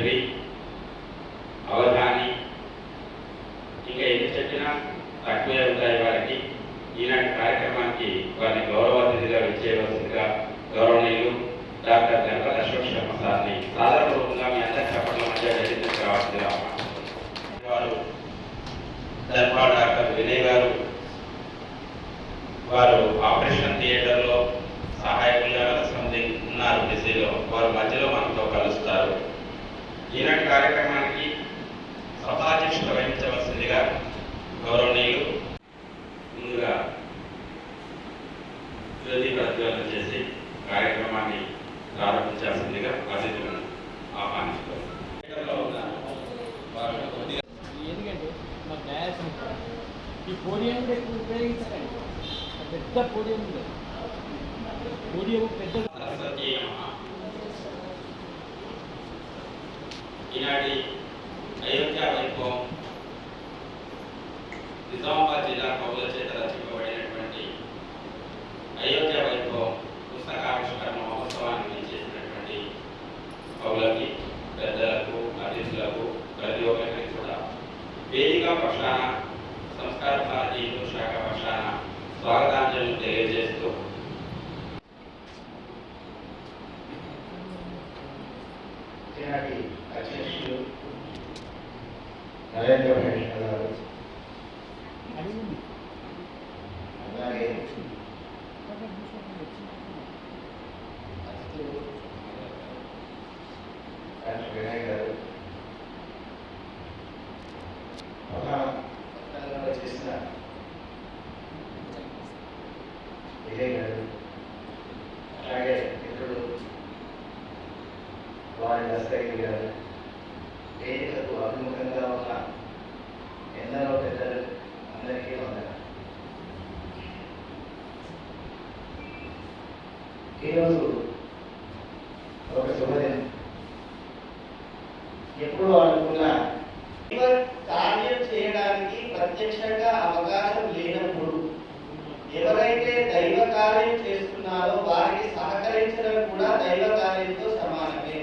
తెలివి, అవధాని ఇంకా ఎన్ని చెప్పినా తక్కువే ఉంటాయి వారికి. ఈనాటి కార్యక్రమానికి వారిని గౌరవ అతిథిగా విచ్చేయవలసిందిగా గౌరవనీయులు డాక్టర్ గణపతి అశోక్ శర్మ సార్ని సాధారణంగా మీ అందరి చెప్పడం మధ్య వేదికకు రావాల్సిందిగా వారు ధర్మా డాక్టర్ వినయ్ గారు వారు ఆపరేషన్ థియేటర్లో సహాయకులుగా ఉన్నారు. ఢిల్లీలో వారు మధ్యలో మనతో కలుస్తారు. ఈనాటి కార్యక్రమానికి సభాధ్యక్షత వహించవలసిందిగా గౌరవనీయులు ముందుగా జ్యోతి ప్రజ్వలన చేసి కార్యక్రమాన్ని ప్రారంభించాల్సిందిగా అతిథులను ఆహ్వానిస్తారు. ఎందుకంటే మా గ్యాస్ ఈ పోడియం కూడా ఎక్కువ ఉపయోగించకండి. పెద్ద పోడియం ఉంది, పోడియం పెద్ద. ఈనాటి అయోధ్య వైభవం నిజామాబాద్ జిల్లా కవుల చేత రచింపబడినటువంటి అయోధ్య వైభవం పుస్తకావిష్కరణ మహోత్సవాన్ని చేసినటువంటి కవులకి, పెద్దలకు, అతిథులకు ప్రతి ఒక్కరికి కూడా వేదిక పక్షాన సంస్కార భారతీ హిందూ శాఖ పక్షాన స్వాగతాంజలిని తెలియజేస్తూ అధ్యక్షులు నరేంద్ర భూషణ్ గారు, అలాగే డాక్టర్ వినయ్ గారు, చేసిన విజయ్ గారు, అలాగే మిత్రుడు వారి దస్తగిరి గారు, వేదికకు అభిముఖంగా ఉన్న ఎందరో పెద్దలు అందరికీ వందనాలు. ఈరోజు ఒక శుభదినం. ఎప్పుడు అనుకున్నా కార్యం చేయడానికి ప్రత్యక్షంగా అవకాశం లేనప్పుడు ఎవరైతే దైవ కార్యం చేస్తున్నారో వారికి సహకరించడం కూడా దైవ కార్యంతో సమానమే.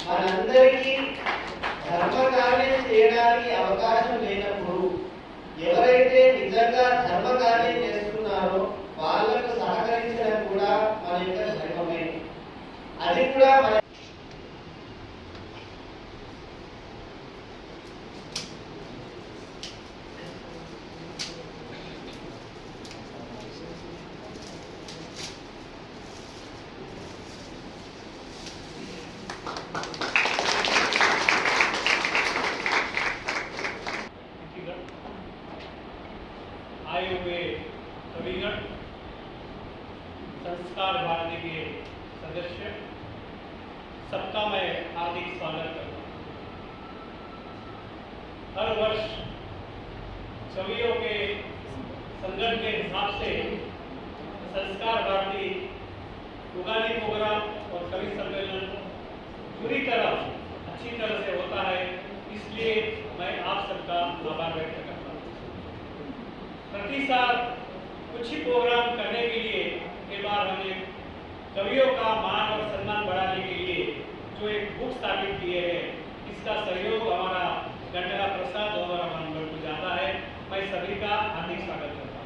మనందరికీ ధర్మ కార్యం చేయడానికి అవకాశం లేనప్పుడు ఎవరైతే నిజంగా ధర్మ కార్యం చేస్తున్నారో వాళ్ళకు సహకరించడం కూడా మన యొక్క ధర్మమే. అది కూడా మన आए हुए सभीगण, संस्कार भारती के सदस्य, सबका मैं हार्दिक स्वागत करता हूँ। हर वर्ष छवियों के संगठन के हिसाब से संस्कार भारती उगादी प्रोग्राम और कवि सम्मेलन पूरी तरह अच्छी तरह से होता है, इसलिए मैं आप सबका आभार व्यक्त करता हूँ। प्रति साल कुछ ही प्रोग्राम करने के लिए एक बार हमने कवियों का मान और सम्मान बढ़ाने के लिए जो एक बुक स्थापित किए हैं, इसका सहयोग हमारा गंडला प्रसाद और हमारा मंडल को जाता है। मैं सभी का हार्दिक स्वागत करता हूँ।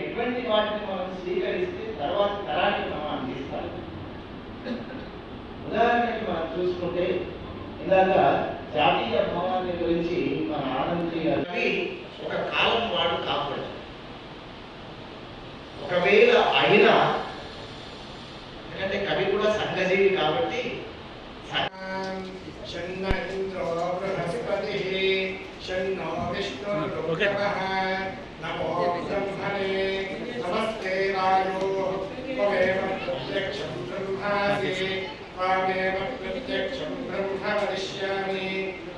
ఎటువంటి వాటిని మనం స్వీకరిస్తే తర్వాత తరానికి మనం అందిస్తాం. ఉదాహరణకి మనం చూసుకుంటే ఇందాక జాతీయ భావాన్ని గురించి మన ఆనంద్ గారు ఒక కాలం వాడు కాకూడదు. ఒకవేళ అయినా, ఎందుకంటే కవి కూడా సంఘజీవి కాబట్టి షన్న ఇంద్రో బృహస్పతి షన్నో విష్ణుర్రుద్రః నమో బ్రహ్మణే నమస్తే వాయో త్వమేవ ప్రత్యక్షం బ్రహ్మాసి త్వమేవ ప్రత్యక్షం బ్రహ్మ వదిష్యామి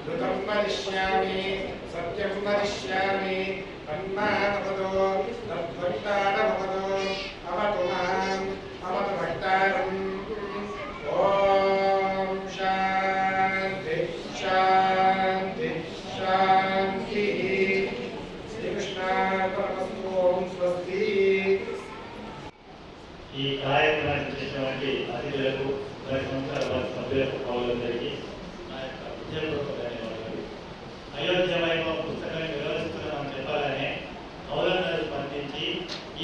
ఋతం వదిష్యామి సత్యం వదిష్యామి తన్మానవదో తద్వక్తానవదో అవతు మాం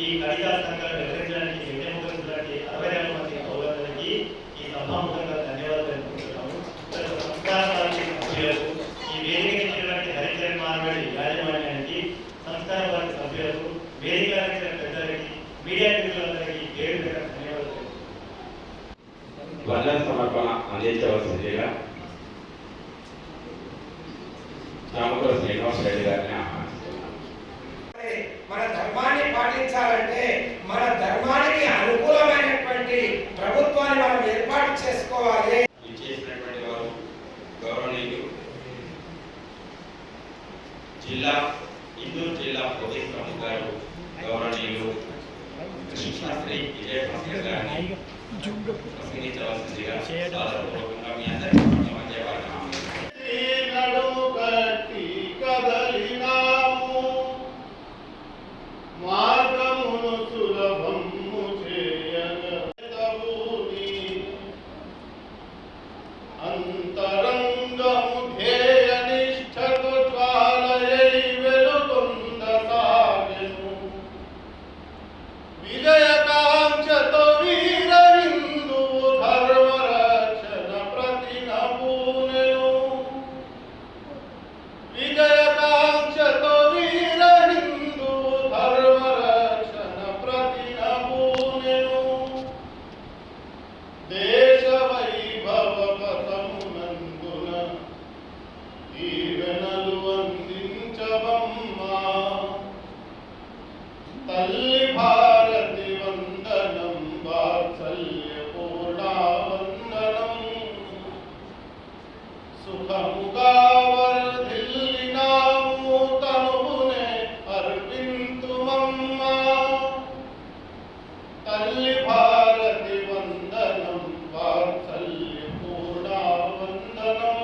ఈ కళికా సంఘాలు వివరించడానికి విజ్ఞాపించడానికి 62 మంది సోదరులకి ఈ సభాముఖంగా ధన్యవాదాలు తెలుపుకుంటున్నాము. సంస్కారానికి సభ్యులకు, ఈ వేదికటువంటి హరిచరణ్ మార్వాడి యాజమాన్యానికి, సంస్కార వారి సభ్యులకు, వేదిక పెద్దలకి, మీడియా మిత్రులందరికీ పేరు ధన్యవాదాలు. వందన సమర్పణ అందించవలసిందిగా రామకుల శ్రీనివాస్ రెడ్డి గారిని ఆహ్వానిస్తున్నాను. మన ధర్మాన్ని పాటించాలంటే మన ధర్మానికి అనుకూలమైనటువంటి ప్రభుత్వాన్ని మనం ఏర్పాటు చేసుకోవాలి. చేసినటువంటి వారు గౌరవనీయులు ఇందూరు జిల్లా పోలీస్ ప్రముఖ గారు గౌరవనీయులు కృష్ణశ్రీ విజయ భాస్కర్ గారిని ప్రసంగించవలసిందిగా సాదరపూర్వకంగా మీ అందరికీ మధ్యవారిని మార్గమును సులభము చేయగలవుని అంతరంగము ధ్యేయ నిష్ఠతో జ్వాలయై వెలుగొంద సాగెను విజయకాంక్షతో వీర హిందువు ధర్మరక్షణ ప్రతినబూనెను విజయకాంక్షతో వీర హిందువు ధర్మరక్షణ ప్రతినబూనెను దేశ వైభవ పథమునందున దీవెనలు అందించవమ్మా తల్లి భారతి వందనం వాత్సల్య పూర్ణా వందనం సుఖముగా వర్ధిల్లినాము తనువునే అర్పింతుమమ్మా తల్లి భారతి వందనం వాత్సల్య పూర్ణా వందనం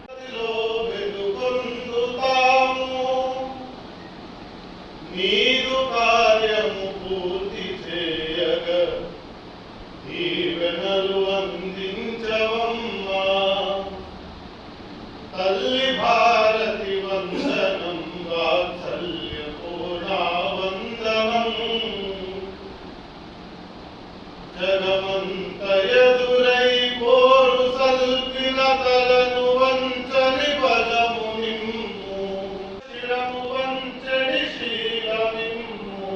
గదిలో వెలుగొందుతాము నీదు కార్యము పూర్తి చేయగ దీవెనలు అందించవమ్మా తల్లి భారతి వందనం వాత్సల్య పూర్ణా వందనం జగమంత ఎదురై పోరు సల్పిన తలను వంచని బలము నిమ్ము శిరము వంచని శీలమిమ్ము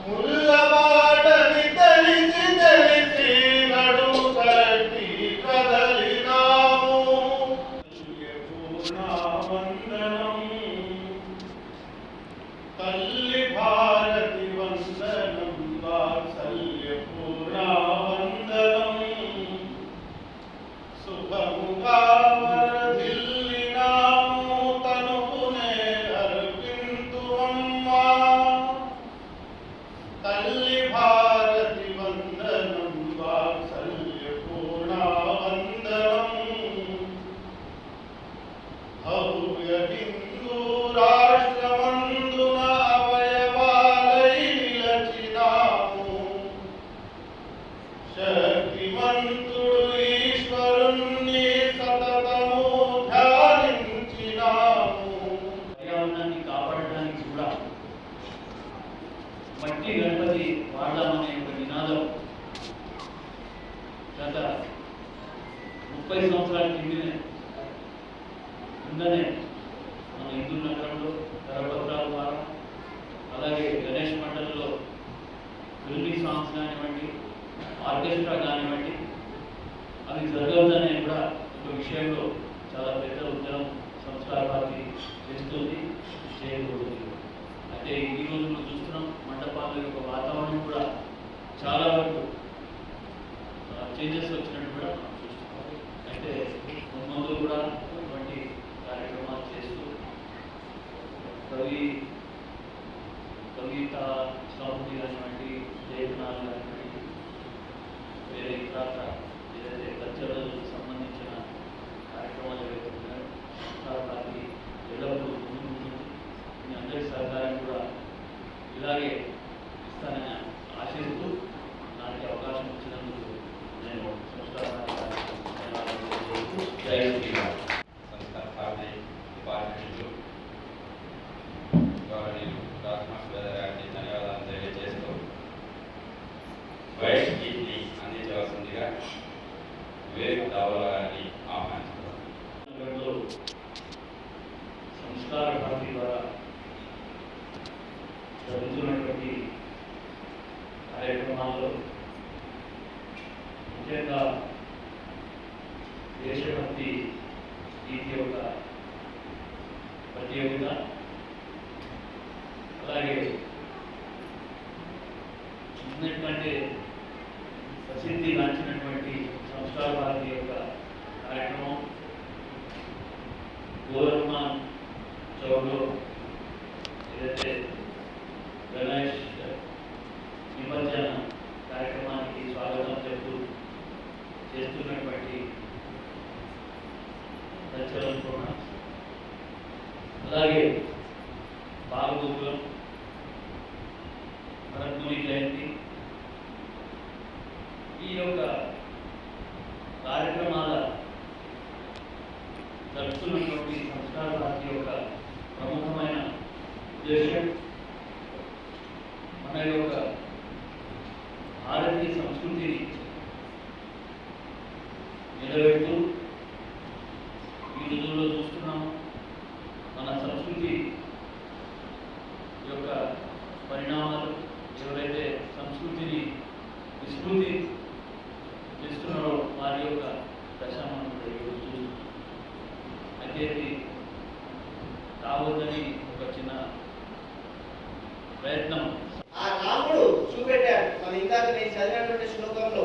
ముల్లబాటని తెలిసి తెలిసి నడుము కట్టి కదలినాము పూర్ణా వందనం తల్లి భారతి వందనం వాత్సల్య పూర్ణా వందనం సుఖముగా వర్ధిల్లినాము తనువునే అర్పింతుమమ్మా తల్లి భారతి వందనం వాత్సల్య పూర్ణా వందనం భవ్య హిందూ రాష్ట్రమందున అవయవాలై నిలచినాము శక్తిమంతుడు ఈశ్వరుణ్ణి సతతము ధ్యానించినాము పర్యావరణాన్ని కాపాడడానికి కూడా మట్టి గణపతి వాడదామనే ఒక నినాదం గత 30 సంవత్సరాల కిందనే మన హిందూ నగరంలో కరపత్రాల ద్వారా అలాగే గణేష్ మండలిలో ఫిల్మీ సాంగ్స్ కానివ్వండి ఆర్కెస్ట్రా కానివ్వండి అది జరగవద్దనే కూడా ఒక విషయంలో చాలా పెద్ద ఉద్యమం సంస్కార పార్టీ చేస్తుంది చేయకూడదు. అయితే ఈ రోజుల్లో చూస్తున్నాం మండపాల యొక్క వాతావరణం కూడా చాలా వరకు చేంజెస్ వచ్చినట్టు కూడా మనం చూస్తున్నాం. అయితే ముందు కూడా ఇటువంటి కార్యక్రమాలు చేస్తూ కవిత సాహితీ కానివ్వండి లేఖనాలు కానివ్వండి వేరే ఇతర ఏదైతే కల్చరల్ సంబంధించిన కార్యక్రమాలు జరుగుతున్నాయో పార్టీ ఎల్లప్పుడూ ముందు మీ అందరి సహకారం కూడా ఇలాగే ఇస్తానని ఆశిస్తూ నాకు అవకాశం ఇచ్చినందుకు నేను సంస్కార సంస్థ డిపార్ట్మెంట్లు గౌరవనీయులు రాజ్మాస్టర్ కార్యక్రమాల్లో ముఖ్యంగా దేశభక్తి గీతి యొక్క ప్రతియోగిత, అలాగే ఉన్నటువంటి ప్రసిద్ధి గాంచినటువంటి సంస్కార భారతి యొక్క కార్యక్రమం, గోరఖ్మాన్ చౌక్లో ఏదైతే గణేష్ నిమజ్జన కార్యక్రమానికి స్వాగతం చెప్తూ చేస్తున్నటువంటి కల్చరల్ ప్రోగ్రామ్స్, అలాగే బాలగోకులం, భరత్ముని జయంతి, ఈ యొక్క కార్యక్రమాల జరుపుతున్నటువంటి సంస్కార భారతి యొక్క ప్రముఖమైన ఉద్దేశం మన యొక్క భారతీయ సంస్కృతిని నిలబెడుతూ ఈ రోజుల్లో చూస్తున్నాము మన సంస్కృతి యొక్క పరిణామాలు. ఎవరైతే సంస్కృతిని విస్మృతి చేస్తున్నారో వారి యొక్క దశ మనం ఈరోజు చూస్తున్నాం. అయితే ఇది కావద్దని ఒక చిన్న ప్రయత్నం ఆ రాముడు చూపెట్టాడు. మన ఇందాక నేను చదివినటువంటి శ్లోకంలో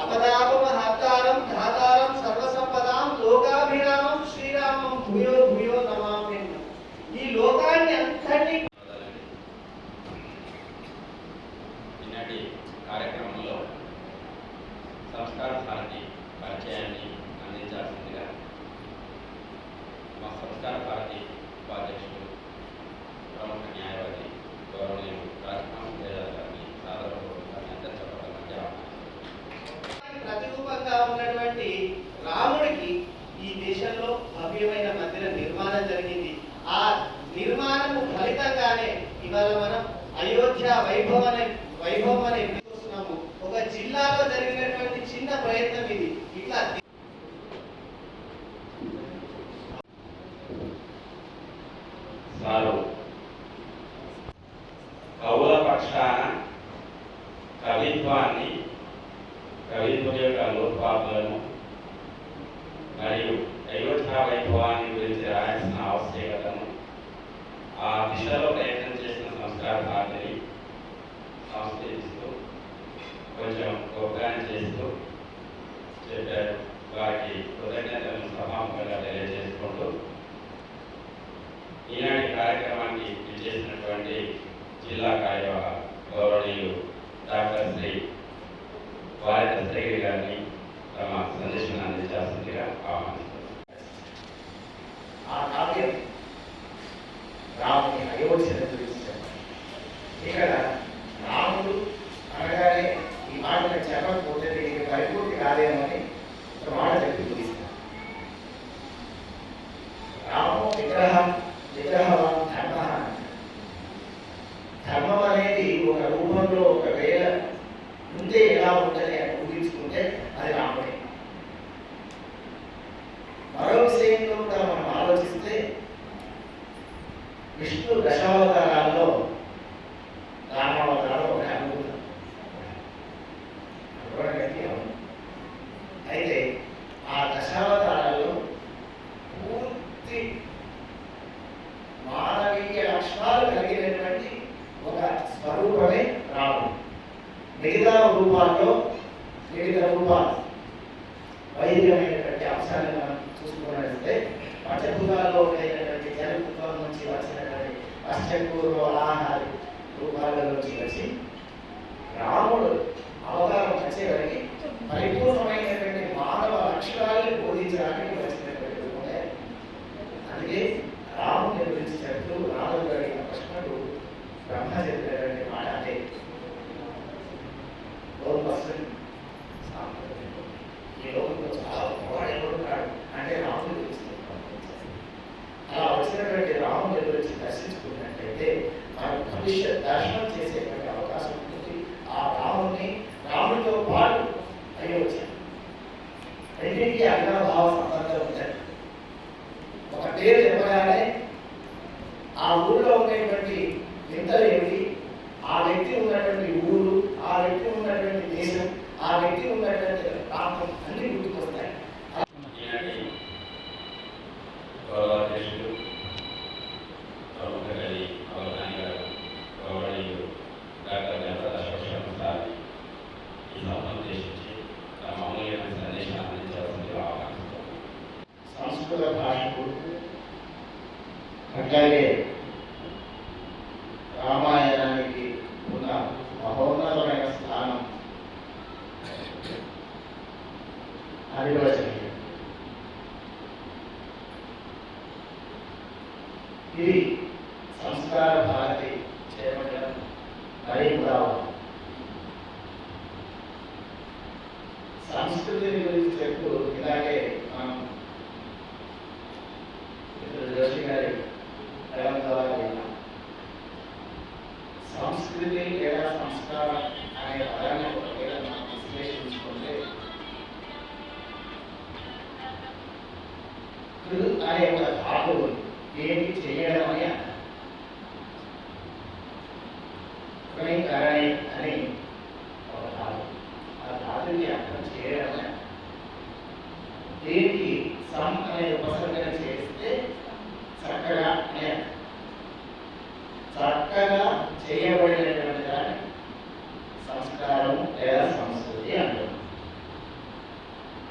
అపదాపమ హర్తారం ధాతారం సర్వసంపదాం లోకాభిరామం శ్రీరామం భూయో భూయో నమామి. ఈ లోకాన్ని అంతటి ఈనాటి కార్యక్రమంలో సంస్కార భారతి పరిచయాన్ని అందించాల్సిందిగా మా సంస్కార భారతి ఉపాధ్యక్షుడు ప్రముఖ న్యాయవాది గౌరవనీయులు రాజనామ గారిని సాధారణంగా అందించబడాలని ప్రతిరూపంగా ఉన్నటువంటి రాముడికి ఈ దేశంలో భవ్యమైన మందిర నిర్మాణం జరిగింది. ఆ నిర్మాణము ఫలితంగానే ఇవాళ మనం అయోధ్య వైభవం అనే చూస్తున్నాము. ఒక జిల్లాలో జరిగినటువంటి చిన్న ప్రయత్నం ఇది. ఇట్లా సారు కవుల పక్షాన కవిత్వాన్ని, కవిత్వం యొక్క లోపాలను మరియు అయోధ్య వైభవాన్ని గురించి రాయాల్సిన ఆవశ్యకతను ఆ దిశలో ప్రయత్నం చేసిన సంస్కార భారతిని సంస్కరిస్తూ కొంచెం గొప్పగానే చేస్తూ చెప్పారు. వారికి కృతజ్ఞతలను సభాముఖంగా తెలియజేసుకుంటూ ఈనాటి కార్యక్రమానికి ఇచ్చేసినటువంటి జిల్లా కార్యవాహ గౌరవనీయులు డాక్టర్ శ్రీ వారి దస్తగిరి గారిని తమ సందేశాన్ని అందించాల్సిందిగా ఆహ్వానిస్తారు. ఆ కావ్యం రాముని అయోధ్యను గురించి చెప్పాలి. ఇక్కడ రాముడు అనగానే ఈ మాటను చెప్పకపోతే దీనికి పరిపూర్తి కాదేమో అని ఒక మాట చెప్పి ముగిస్తారు. రాము విగ్రహవాన్ ధర్మ. ధర్మం అనేది ఒక రూపంలో ఒకవేళ ముందే ఎలా ఉందని ఊహించుకుంటే అది రాముడే. మరో విషయంలో కూడా మనం ఆలోచిస్తే విష్ణు దశావతారాల్లో రామావతారం ఒక అనుభూతం. అయితే ఆ దశావతారాల్లో పూర్తి మానవీయ లక్షణాలు కలిగినటువంటి ఒక స్వరూపమే రాముడు. మిగతా రూపాల్లో వివిధ రూపాలు వైదికమైనటువంటి అంశాలను మనం చూసుకున్నట్లయితే పంచభూతాల్లో ఉండేటటువంటి జలభూతం నుంచి వచ్చినటువంటి అష్టపూర్వ ఆహార రూపాల నుంచి వచ్చి రాముడు అవతారం వచ్చేవరకు పరిపూర్ణమైనటువంటి మానవ లక్షణాలను బోధించడానికి వచ్చినటువంటి రూపమే. అందుకే రాముని గురించి చెప్తూ రాముడు అడిగిన ప్రశ్నకు బ్రహ్మ చెప్పినటువంటి మాట అంటే ఈ లోకంలో చాలా గొప్పవాడు ఎవరున్నాడు అంటే రాముడి గురించి. అలా వచ్చినటువంటి రాముడి గురించి దర్శించుకున్నట్లయితే మనం భవిష్యత్ దర్శనం చేసేటువంటి అవకాశం ఉంటుంది. ఆ రాముడితో పాటు అయోధ్య రెండింటికి అగ్రభావ సంబంధం ఉంటుంది. ఒక పేరు చెప్పగానే ఆ ఊళ్ళో ఉండేటువంటి వింతలు ఏమిటి, ఆ వ్యక్తి ఉన్నటువంటి ఊరు, ఆ వ్యక్తి ఉన్నటువంటి ఆ వ్యక్తి ఉన్నటువంటి ప్రాంతం అన్ని గుర్తుకొస్తాయి. ఈనాటి గౌరవాధ్యక్షులు ప్రముఖ కవి అవధాని గారు గౌరవనీయులు డాక్టర్ జనపద అశోక్ సార్ని ఈ సభను ఉద్దేశించి తమ అమూల్యమైన సందేశాన్ని అందించవలసిందిగా ఆహ్వానిస్తున్నాను. సంస్కృత భాషకు అట్లాగే రామాయణానికి ఉన్న మహోన్నతమైన స్థానం అనిర్వచనీయం. ఇది సంస్కార భారతి చేపట్టడం మరీ ఉదాహరణ. సంస్కృతిని గురించి చెప్తూ ఇలాగే మనం జోషి గారి ప్రయోగం ద్వారా విన్నాం. సంస్కృతి లేదా సంస్కారం అనే పదాన్ని ఒకవేళ మనం విశ్లేషించుకుంటే అనే ఒక ధాతువు ఏమి చేయడం అని అంటారు. కరణి అని ఒక ధాతు, ఆ ధాతుని అర్థం చేయడం అని అంటారు. దీనికి సం అనే ఉపసర్గన చేస్తే చక్కగా అని అంటారు. చక్కగా చేయబడినటువంటి దాన్ని సంస్కారం లేదా సంస్కృతి అంటారు.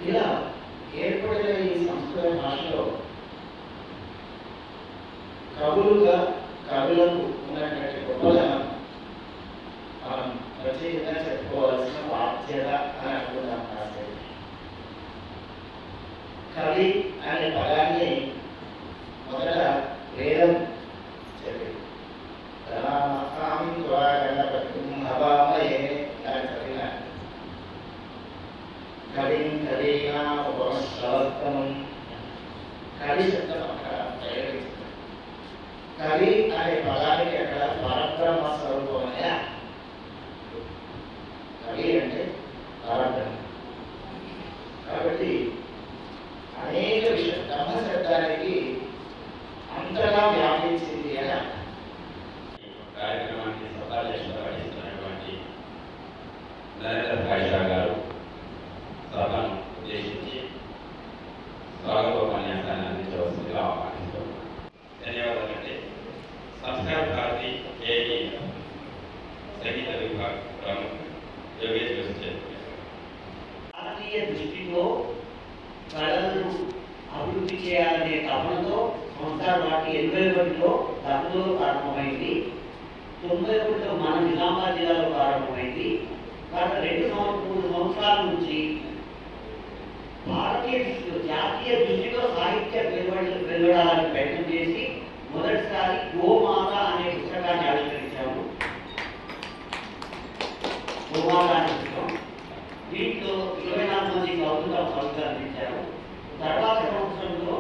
ఇలా ఏర్పడిన ఈ సంస్కృత భాషలో కవులకు ఉన్నటువంటి గొప్పదనం మనం ప్రత్యేకంగా చెప్పుకోవాల్సిన బాధ్యత అని అనుకుంటాం. కాసేపు కవి అనే పదాన్ని మొదట వేదం చెప్పింది. కవి శబ్దం అక్కడ ప్రయోగించింది. కవి అనే పదానికి అక్కడ పరబ్రహ్మ స్వరూపమనే. కవి అంటే పరబ్రహ్మ. కాబట్టి అనేక విషయం బ్రహ్మ శబ్దానికి అంతగా వ్యాపించింది అని అర్థం. కార్యక్రమానికి సభాధ్యక్షత వహిస్తున్నటువంటి నరేంద్ర భాషా గారు సభను ఉద్దేశించి స్వాగతోపన్యాసాన్ని అందించవలసిందిగా ఆహ్వానిస్తున్నాను. ధన్యవాదాలండి. సంస్కార భారతి ఏఈ సంగీత విభాగ ప్రముఖ యోగేష్ జోషి. భారతీయ దృష్టిలో కళలను అభివృద్ధి చేయాలనే తపనతో సంస్కార భారతి 81లో దర్శనంలో ప్రారంభమైంది. 91లో మన నిజామాబాద్ జిల్లాలో ప్రారంభమైంది. గత 2-3 సంవత్సరాల నుంచి భారతీయ దృష్టిలో జాతీయ దృష్టిలో సాహిత్య వెలువడాలని ప్రయత్నం చేసి మొదటిసారి గోమాత అనే పుస్తకాన్ని ఆవిష్కరించాము. గోమాత అనే పుస్తకం, దీంట్లో 24 మంది కవులు అందించారు. తర్వాత సంవత్సరంలో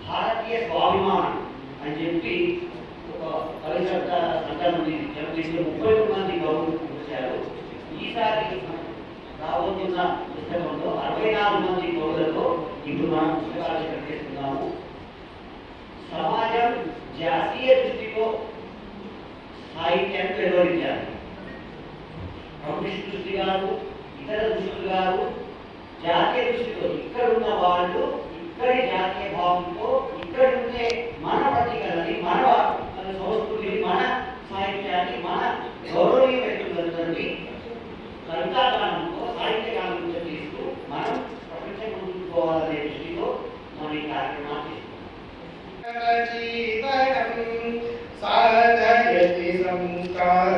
భారతీయ స్వాభిమానం అని చెప్పి ఒక పరిశబ్ద సంకలనం దీంట్లో 33 మంది కవులు వచ్చారు. ఈసారి రాబోతున్న పుస్తకంలో 64 మంది కవులతో ఇప్పుడు మనం పుస్తకాలు చేస్తున్నాము. సమాజం జాతీయ దృష్టిలో సాహిత్యాన్ని వివరించారు. కమ్యూనిస్ట్ దృష్టి కాదు, ఇతర దృష్టిలు కాదు, జాతీయ దృష్టితో ఇక్కడున్న వాళ్ళు ఇక్కడి జాతీయ భావంతో ఇక్కడ ఉండే మన పత్రికలని, మన సంస్కృతిని, మన సాహిత్యాన్ని, మన గౌరవీయులైనటువంటి కవితాగానంతో సాహిత్యగానంతో చేస్తూ మనం ప్రపంచం ముందుకోవాలనే దృష్టిలో మన ఈ కార్యక్రమాన్ని సాధయతి సంస్కార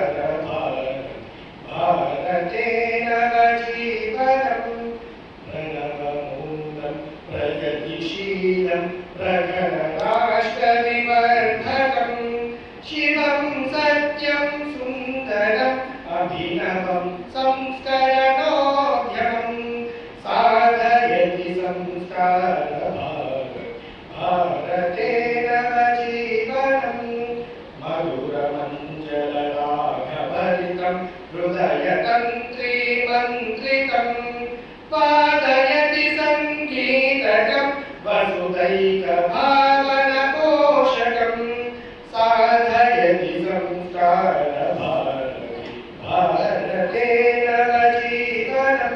భారతేన జీవనం ప్రణవమూలం ప్రగతిశీలం ప్రగణ రాష్ట్ర వివర్ధకం శివం సత్యం సుందరం అభినవం సంస్కరణోద్యమం సాధయతి సంస్కార భారతేన జీవనం మధురమంజలరాఘభరితం హృదయతంత్రీమంత్రికం పాదయతి సంగీతకం వసుదైకభావనపోషకం సాధయతి సంస్కార భారతేన జీవనం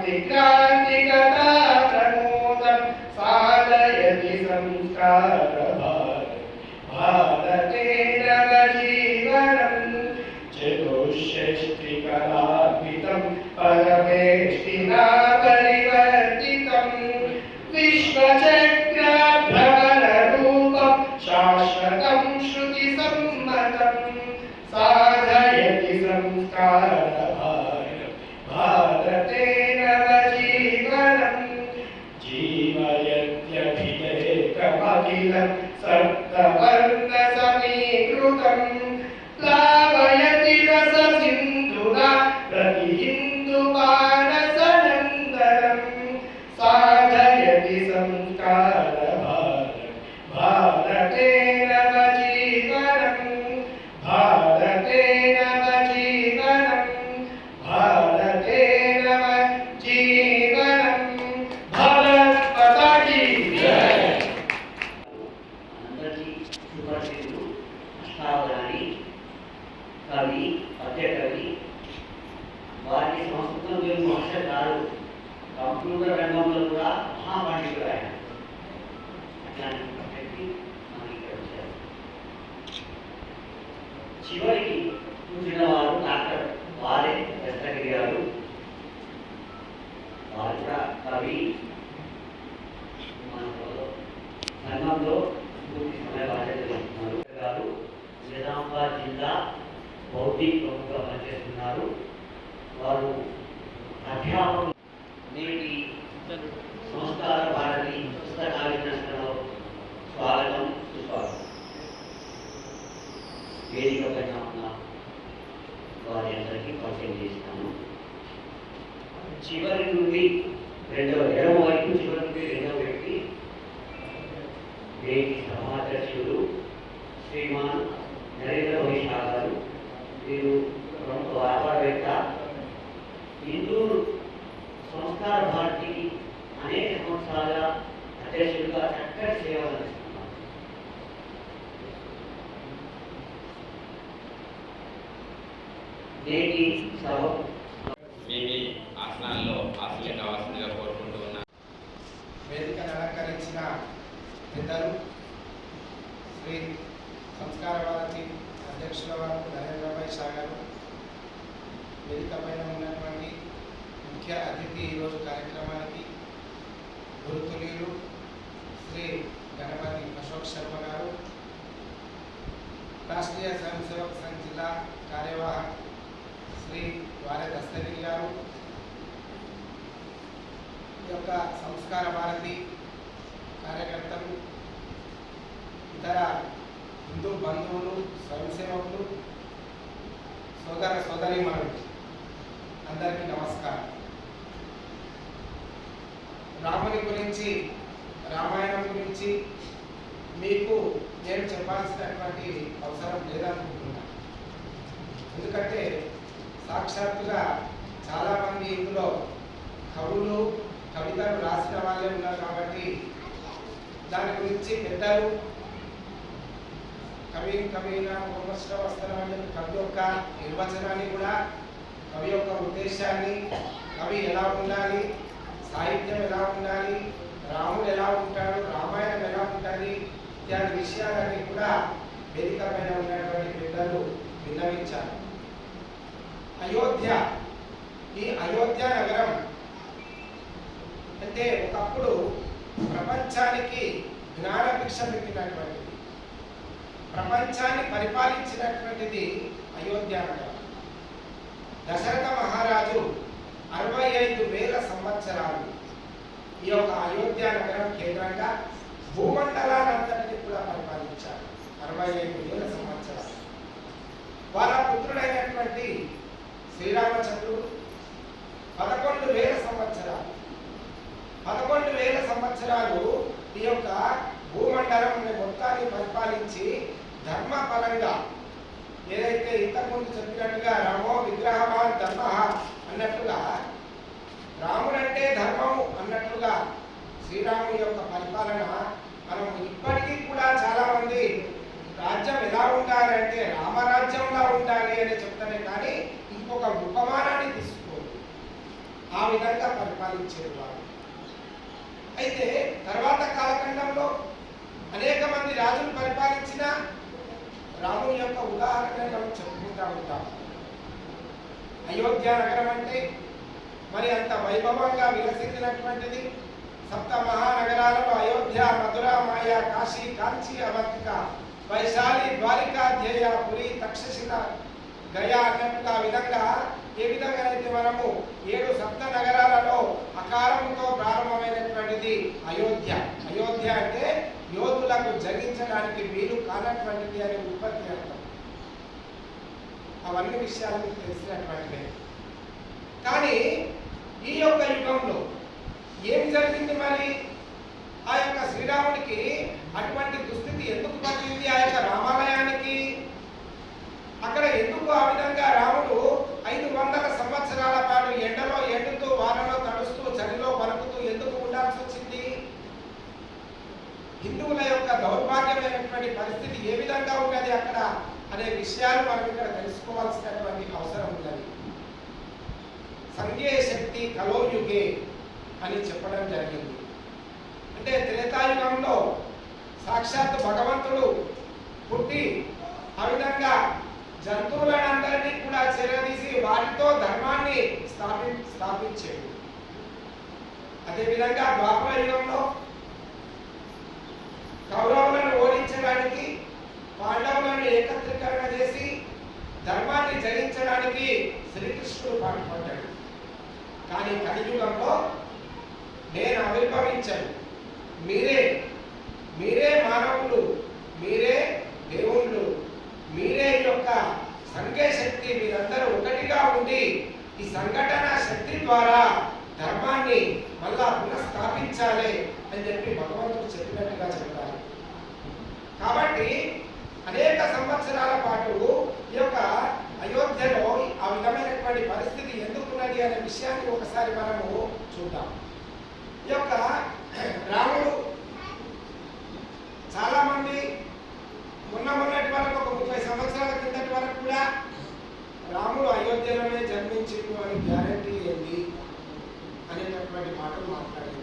शान्तिक्रान्तिकथा प्रमोदं साधयति भारते नवजीवनं चतुष्षष्टिकलान्वितं परमेष्टिना परिवर्तितं विश्वचक्रभ्रमणरूपं शाश्वतं श्रुतिसम्मतं साधयति भारते नवजीवनं जीवयत्यभिलेखमखिलं सप्तवर्णसमीकृतं प्लावयति रससिन्धुना प्रतिहिन्दुमानसनन्दनं साधयति भारते नवजीवनं भारते नवजीवनं भारते नवजीवनं भारत माता की जय। అందరికీ సుపరిచితులు అష్టావధాని కవి పద్యకవి వారికి సంస్కృతం తెలుగు భాష కాదు కంప్యూటర్ రంగంలో కూడా మహాపండితుడు ఆయన అట్లాంటి వ్యక్తి మనకి ఇక్కడ వచ్చారు. చివరికి చూసిన వారు డాక్టర్ వారే దస్తగిరి గారు. వారు కూడా కవి మన రంగంలో పూర్తి సమయ బాధ్యత వహిస్తున్నారు. గారు నిజామాబాద్ జిల్లా బౌద్ధిక ప్రముఖంగా పనిచేస్తున్నారు. వారు అధ్యాపకులు. నేటి సంస్కార భారతి పుస్తకావిష్కరణలో స్వాగతం సుస్వాగతం. వేదిక పైన ఉన్న వారి అందరికీ పరిచయం చేస్తాను. చివరి నుండి ఎడమ వైపు చివరి నుండి రెండవ వ్యక్తి వేది సమాధ్యక్షుడు శ్రీమాన్ నరేంద్ర వైశా గారు. వీరు ప్రముఖ వ్యాపారవేత్త. ఇందూరు సంస్కార భారతికి అనేక సంవత్సరాలుగా అధ్యక్షుడిగా చక్కటి సేవలు అందిస్తున్నారు. నేటి సభ మీ ఆసనాల్లో ఆశలు కావాల్సిందిగా కోరుకుంటూ ఉన్నాను. వేదికను అలంకరించిన పెద్దలు శ్రీ సంస్కార భారతి అధ్యక్షుల వారు నరేంద్ర వైశా గారు, వేదిక పైన ఉన్నటువంటి ముఖ్య అతిథి ఈరోజు కార్యక్రమానికి గురుతులీయులు శ్రీ గణపతి అశోక్ శర్మ గారు, రాష్ట్రీయ స్వయం సేవక్ సంఘ్ జిల్లా కార్యవాహక్ శ్రీ వారే దస్తగిరి గారు, ఈ యొక్క సంస్కార భారతి కార్యకర్తలు, ఇతర హిందూ బంధువులు, స్వయం సేవకులు, సోదర సోదరీమణులు అందరికీ నమస్కారం. రాముని గురించి, రామాయణం గురించి మీకు నేను చెప్పాల్సినటువంటి అవసరం లేదనుకుంటున్నాను. ఎందుకంటే సాక్షాత్తుగా చాలామంది ఇందులో కవులు, కవితలు రాసిన వాళ్ళే ఉన్నారు కాబట్టి దాని గురించి పెద్దలు కవినా పూర్వశ్రవస్తరం అని చెప్పి కవి యొక్క నిర్వచనాన్ని కూడా, కవి యొక్క ఉద్దేశాన్ని, కవి ఎలా ఉండాలి, సాహిత్యం ఎలా ఉండాలి, రాముడు ఎలా ఉంటాడు, రామాయణం ఎలా ఉంటుంది ఇత్యాది విషయాలన్నీ కూడా వేదిక పైన ఉన్నటువంటి పెద్దలు విన్నవించారు. అయోధ్య, ఈ అయోధ్య నగరం అంటే ఒకప్పుడు ప్రపంచానికి జ్ఞానభిక్ష పెట్టినటువంటిది, ప్రపంచాన్ని పరిపాలించినటువంటిది అయోధ్య నగరం. దశరథ మహారాజు 65,000 సంవత్సరాలు ఈ యొక్క అయోధ్య నగరం కేంద్రంగా భూమండలానంతటిని కూడా పరిపాలించారు. 65,000 సంవత్సరాలు. వాళ్ళ పుత్రుడైనటువంటి శ్రీరామచంద్రుడు 11,000 సంవత్సరాలు 11,000 సంవత్సరాలు ఈ యొక్క భూమండలం మొత్తాన్ని పరిపాలించి ధర్మపరంగా ఏదైతే ఇంతకుముందు చెప్పినట్టుగా రామో విగ్రహవాన్ ధర్మ అన్నట్టుగా, రాముడంటే ధర్మము అన్నట్లుగా శ్రీరాముని యొక్క పరిపాలన మనం ఇప్పటికీ కూడా చాలా మంది రాజ్యం ఎలా ఉండాలి అంటే రామరాజ్యంలా ఉండాలి అని చెప్తానే కానీ ఇంకొక ఉపమానాన్ని తీసుకోరు. ఆ విధంగా పరిపాలించేది వారు. అయితే తర్వాత కాలఖండంలో అనేక మంది రాజులు పరిపాలించిన రాముని యొక్క ఉదాహరణ మనం చెప్పుకుంటూ ఉంటాం. అయోధ్య నగరం అంటే మరి అంత వైభవంగా విలసిల్లినటువంటిది. సప్త మహానగరాలలో అయోధ్య, మధుర, మాయా, కాశీ, కాంచి, అవంతిక, వైశాలి, ద్వారికా, ధ్యేయ, పురి, తక్షశిల, గయా అన్నట్టుగా విధంగా ఏ విధంగా అయితే మనము 7 సప్త నగరాలలో అకారముతో ప్రారంభమైనటువంటిది అయోధ్య. అయోధ్య అంటే యోధులకు జగించడానికి వీలు కానటువంటిది అనే ఉత్పత్తి అర్థం. అవన్నీ విషయాలు మీకు తెలిసినటువంటివే. కానీ ఈ యొక్క యుగంలో ఏం జరిగింది? మరి ఆ యొక్క శ్రీరాముడికి అటువంటి దుస్థితి ఎందుకు పట్టింది? ఆ యొక్క రామాలయానికి అక్కడ ఎందుకు ఆ విధంగా రాముడు 500 సంవత్సరాల పాటు ఎండలో ఎండుతూ, వానలో తడుస్తూ, చలిలో వణుకుతూ ఎందుకు ఉండాల్సి వచ్చింది? హిందువుల యొక్క దౌర్భాగ్యమైనటువంటి పరిస్థితి ఏ విధంగా ఉన్నది అక్కడ అనే విషయాలు మనం ఇక్కడ తెలుసుకోవాల్సినటువంటి అవసరం ఉన్నది. సంగే శక్తి కలోయుగే అని చెప్పడం జరిగింది. అంటే త్రేతాయుగంలో సాక్షాత్ భగవంతుడు పుట్టి ఆ విధంగా జంతువులందరినీ కూడా చెరదీసి వాటితో ధర్మాన్ని స్థాపించాడు. అదేవిధంగా ద్వాపర యుగంలో కౌరవులను ఓడించడానికి, పాండవులను ఏకత్రీకరణ చేసి ధర్మాన్ని జయించడానికి శ్రీకృష్ణుడు పాటుపడ్డాడు. కానీ కలియుగంలో నేను ఆవిర్భవించాను, మీరే మానవులు, మీరే దేవుళ్ళు, మీరే యొక్క సంఘే శక్తి, మీరందరూ ఒకటిగా ఉండి ఈ సంఘటన శక్తి ద్వారా ధర్మాన్ని మళ్ళా పునఃస్థాపించాలి అని చెప్పి భగవంతుడు చెప్పినట్టుగా చెప్పారు. కాబట్టి అనేక సంవత్సరాల పాటు ఈ యొక్క అయోధ్యలో ఆ విధమైనటువంటి పరిస్థితి ఎందుకున్నది అనే విషయాన్ని ఒకసారి మనము చూద్దాం. ఈ యొక్క రాముడు చాలా మంది మొన్నటి వరకు ఒక 30 సంవత్సరాల కిందటి వరకు కూడా రాముడు అయోధ్యలోనే జన్మించిండు అని గ్యారంటీ ఏంది అనేటటువంటి మాటలు మాట్లాడారు.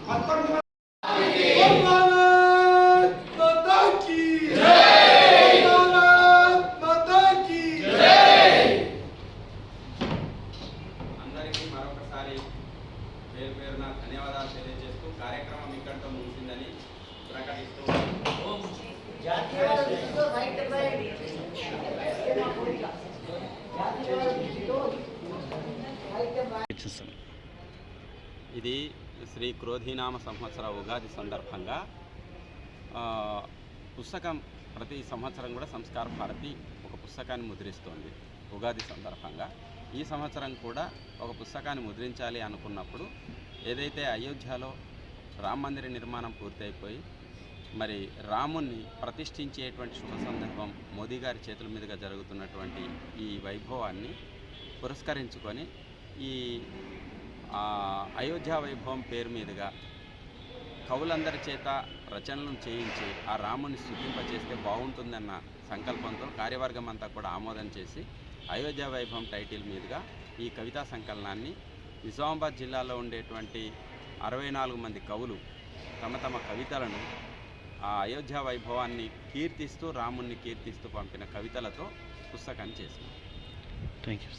19 అందరికీ మరొకసారి పేరున ధన్యవాదాలు తెలియజేస్తూ కార్యక్రమం ఇక్కడితో ముగిసిందని ప్రకటిస్తూ ఇది శ్రీ క్రోధీనామ సంవత్సర ఉగాది సందర్భంగా పుస్తకం ప్రతి సంవత్సరం కూడా సంస్కార భారతి ఒక పుస్తకాన్ని ముద్రిస్తోంది. ఉగాది సందర్భంగా ఈ సంవత్సరం కూడా ఒక పుస్తకాన్ని ముద్రించాలి అనుకున్నప్పుడు ఏదైతే అయోధ్యలో రామ మందిర నిర్మాణం పూర్తయిపోయి మరి రాముణ్ణి ప్రతిష్ఠించేటువంటి శుభ సందర్భం మోదీ గారి చేతుల మీదుగా జరుగుతున్నటువంటి ఈ వైభవాన్ని పురస్కరించుకొని ఈ అయోధ్య వైభవం పేరు మీదుగా కవులందరి చేత రచనలను చేయించి ఆ రాముని స్తుతింపచేస్తే బాగుంటుందన్న సంకల్పంతో కార్యవర్గం అంతా కూడా ఆమోదం చేసి అయోధ్య వైభవం టైటిల్ మీదుగా ఈ కవితా సంకలనాన్ని నిజామాబాద్ జిల్లాలో ఉండేటువంటి 64 మంది కవులు తమ తమ కవితలను ఆ అయోధ్య వైభవాన్ని కీర్తిస్తూ, రాముణ్ణి కీర్తిస్తూ పంపిన కవితలతో పుస్తకాన్ని చేశారు. Thank you.